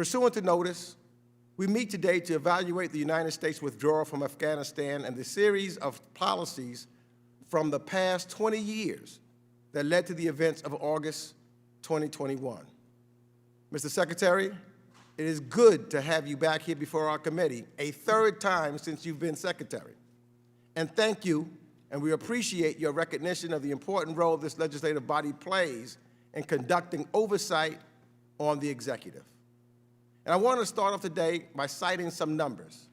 Pursuant to notice, we meet today to evaluate the United States withdrawal from Afghanistan and the series of policies from the past 20 years that led to the events of August 2021. Mr. Secretary, it is good to have you back here before our committee a third time since you've been Secretary. And thank you, and we appreciate your recognition of the important role this legislative body plays in conducting oversight on the executive. And I want to start off today by citing some numbers.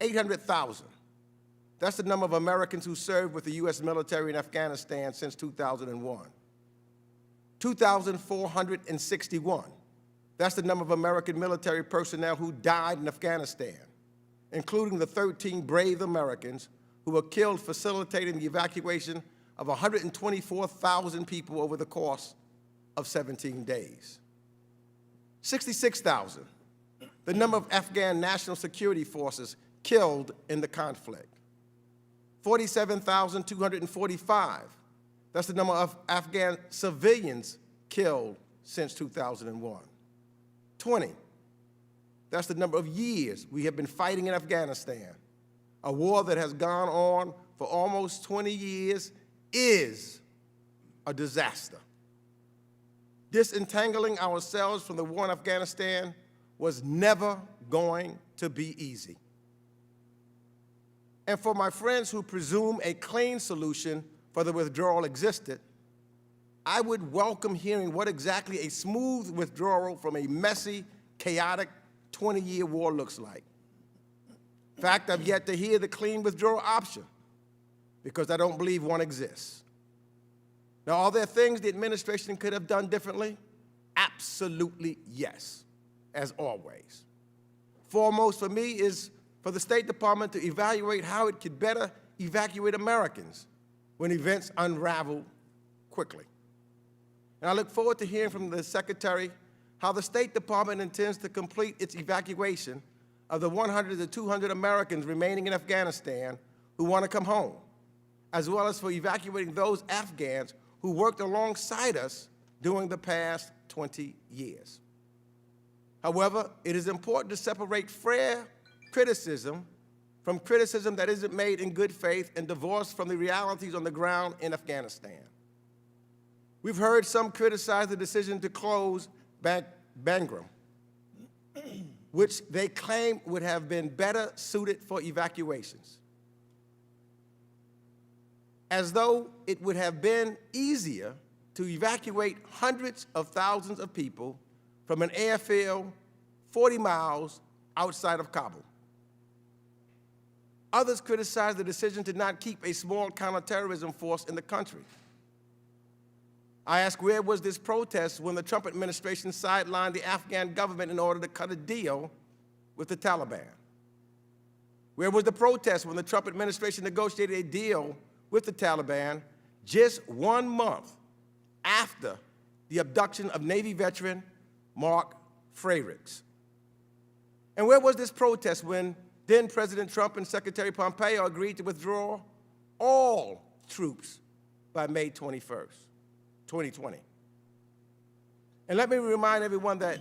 800,000. That's the number of Americans who served with the U.S. military in Afghanistan since 2001. 2,461. That's the number of American military personnel who died in Afghanistan, including the 13 brave Americans who were killed facilitating the evacuation of 124,000 people over the course of 17 days. 66,000, the number of Afghan national security forces killed in the conflict. 47,245, that's the number of Afghan civilians killed since 2001. 20, that's the number of years we have been fighting in Afghanistan. A war that has gone on for almost 20 years is a disaster. Disentangling ourselves from the war in Afghanistan was never going to be easy. And for my friends who presume a clean solution for the withdrawal existed, I would welcome hearing what exactly a smooth withdrawal from a messy, chaotic 20-year war looks like. In fact, I've yet to hear the clean withdrawal option because I don't believe one exists. Now, are there things the administration could have done differently? Absolutely yes, as always. Foremost for me is for the State Department to evaluate how it could better evacuate Americans when events unravel quickly. And I look forward to hearing from the Secretary how the State Department intends to complete its evacuation of the 100 to 200 Americans remaining in Afghanistan who want to come home, as well as for evacuating those Afghans who worked alongside us during the past 20 years. However, it is important to separate fair criticism from criticism that isn't made in good faith and divorced from the realities on the ground in Afghanistan. We've heard some criticize the decision to close Bagram, which they claim would have been better suited for evacuations, as though it would have been easier to evacuate hundreds of thousands of people from an airfield 40 miles outside of Kabul. Others criticized the decision to not keep a small counterterrorism force in the country. I ask, where was this protest when the Trump administration sidelined the Afghan government in order to cut a deal with the Taliban? Where was the protest when the Trump administration negotiated a deal with the Taliban just 1 month after the abduction of Navy veteran Mark Frerichs? And where was this protest when then President Trump and Secretary Pompeo agreed to withdraw all troops by May 21st, 2020? And let me remind everyone that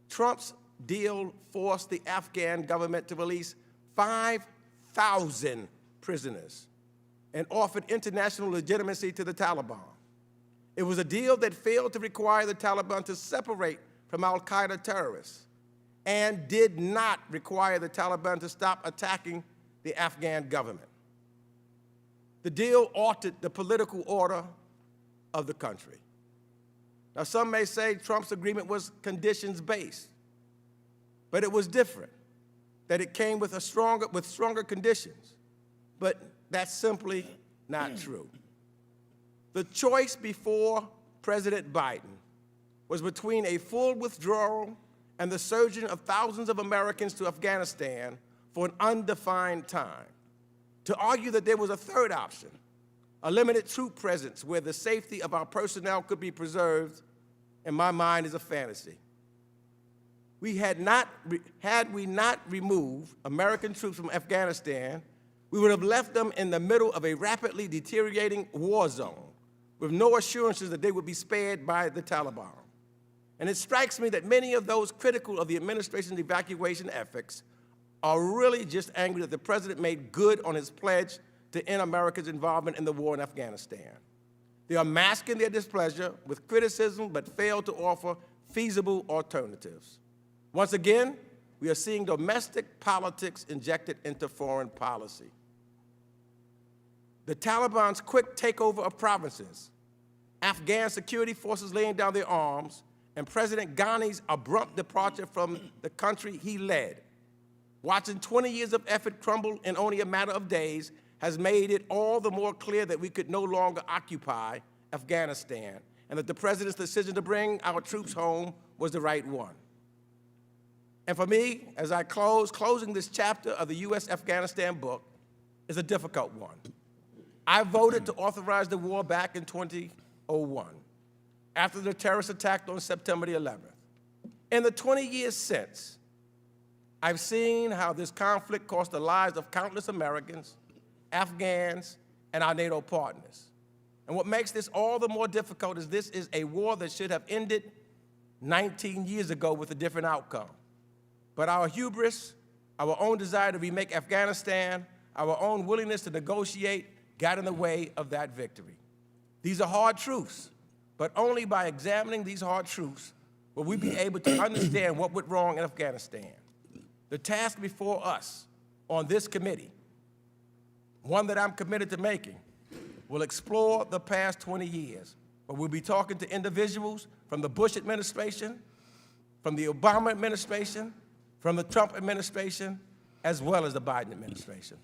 Trump's deal forced the Afghan government to release 5,000 prisoners and offered international legitimacy to the Taliban. It was a deal that failed to require the Taliban to separate from al-Qaeda terrorists and did not require the Taliban to stop attacking the Afghan government. The deal altered the political order of the country. Now, some may say Trump's agreement was conditions-based, but it was different, that it came with stronger conditions. But that's simply not true. The choice before President Biden was between a full withdrawal and the surging of thousands of Americans to Afghanistan for an undefined time. To argue that there was a third option, a limited troop presence where the safety of our personnel could be preserved, in my mind, is a fantasy. Had we not removed American troops from Afghanistan, we would have left them in the middle of a rapidly deteriorating war zone with no assurances that they would be spared by the Taliban. And it strikes me that many of those critical of the administration's evacuation efforts are really just angry that the president made good on his pledge to end America's involvement in the war in Afghanistan. They are masking their displeasure with criticism but fail to offer feasible alternatives. Once again, we are seeing domestic politics injected into foreign policy. The Taliban's quick takeover of provinces, Afghan security forces laying down their arms, and President Ghani's abrupt departure from the country he led, watching 20 years of effort crumble in only a matter of days, has made it all the more clear that we could no longer occupy Afghanistan, and that the president's decision to bring our troops home was the right one. And for me, as I closing this chapter of the U.S.-Afghanistan book is a difficult one. I voted to authorize the war back in 2001, after the terrorist attack on September the 11th. In the 20 years since, I've seen how this conflict cost the lives of countless Americans, Afghans, and our NATO partners. And what makes this all the more difficult is this is a war that should have ended 19 years ago with a different outcome. But our hubris, our own desire to remake Afghanistan, our own willingness to negotiate got in the way of that victory. These are hard truths, but only by examining these hard truths will we be able to understand what went wrong in Afghanistan. The task before us on this committee, one that I'm committed to making, will explore the past 20 years, but we'll be talking to individuals from the Bush administration, from the Obama administration, from the Trump administration, as well as the Biden administration.